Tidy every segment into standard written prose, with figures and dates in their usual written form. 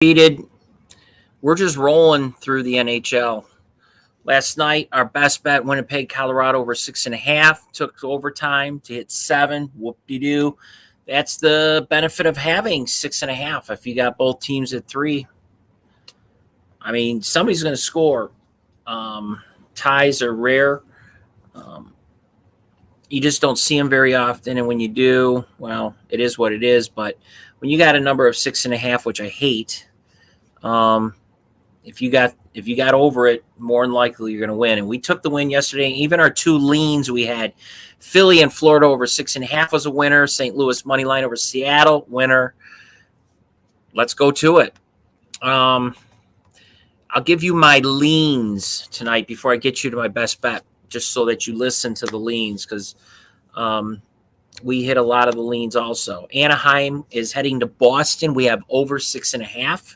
Undefeated. We're just rolling through the NHL. Last night, our best bet, Winnipeg, Colorado over 6.5. Took overtime to hit 7. Whoop-de-doo. That's the benefit of having 6.5. If you got both teams at 3, I mean, somebody's going to score. Ties are rare. You just don't see them very often, and when you do, well, it is what it is. But when you got a number of 6.5, which I hate, if you got over it, more than likely you're going to win. And we took the win yesterday. Even our two leans we had, Philly and Florida over 6.5 was a winner. St. Louis money line over Seattle, winner. Let's go to it. I'll give you my leans tonight before I get you to my best bet, just so that you listen to the leans, because we hit a lot of the leans also. Anaheim is heading to Boston. We have over 6.5.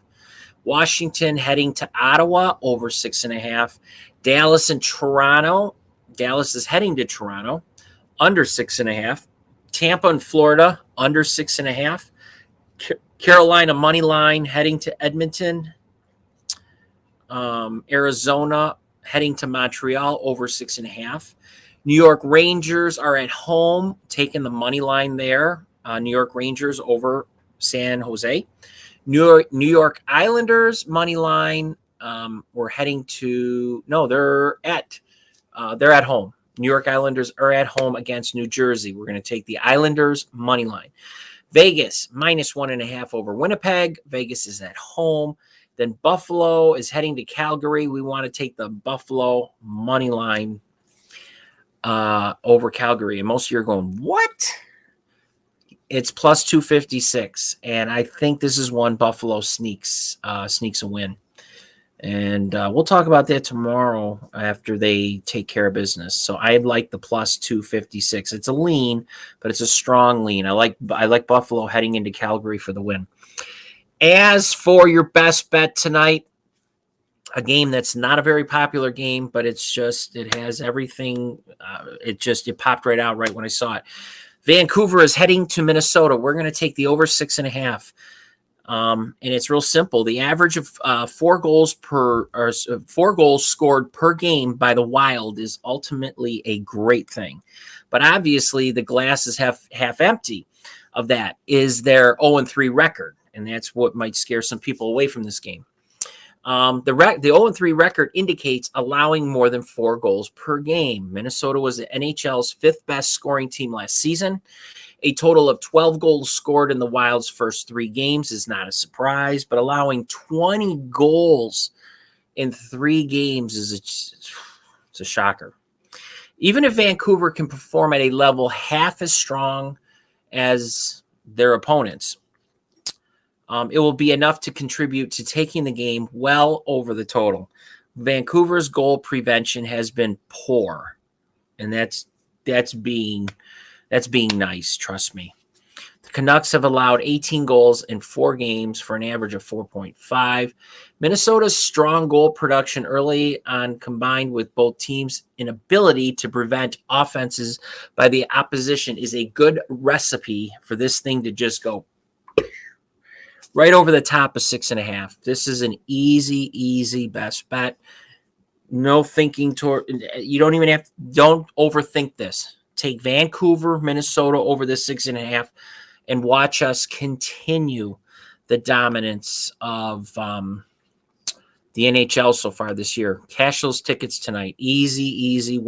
Washington heading to Ottawa, over 6.5. Dallas and Toronto. Dallas is heading to Toronto, under 6.5. Tampa and Florida, under 6.5. Carolina money line heading to Edmonton. Arizona heading to Montreal, over 6.5. New York Rangers are at home, taking the money line there. New York Rangers over San Jose. New York Islanders money line. We're heading to they're at home. New York Islanders are at home against New Jersey. We're going to take the Islanders money line. Vegas minus 1.5 over Winnipeg. Vegas is at home. Then Buffalo is heading to Calgary. We want to take the Buffalo money line over Calgary. And most of you are going, what? It's plus 256. And I think this is one Buffalo sneaks a win. And we'll talk about that tomorrow after they take care of business. So I like the plus 256. It's a lean, but it's a strong lean. I like Buffalo heading into Calgary for the win. As for your best bet tonight, a game that's not a very popular game, but it has everything. It popped right out right when I saw it. Vancouver is heading to Minnesota. We're going to take the over 6.5. And it's real simple. The average of 4 goals scored per game by the Wild is ultimately a great thing. But obviously the glass is half empty of that is their 0-3 record. And that's what might scare some people away from this game. The 0-3 record indicates allowing more than 4 goals per game. Minnesota was the NHL's 5th best scoring team last season. A total of 12 goals scored in the Wild's first 3 games is not a surprise, but allowing 20 goals in 3 games it's a shocker. Even if Vancouver can perform at a level half as strong as their opponents, it will be enough to contribute to taking the game well over the total. Vancouver's goal prevention has been poor, and that's being nice, trust me. The Canucks have allowed 18 goals in 4 games for an average of 4.5. Minnesota's strong goal production early on, combined with both teams' inability to prevent offenses by the opposition, is a good recipe for this thing to just go right over the top of 6.5. This is an easy best bet. No thinking you don't even don't overthink this. Take Vancouver, Minnesota over the 6.5 and watch us continue the dominance of the NHL so far this year. Cash those tickets tonight. Easy win.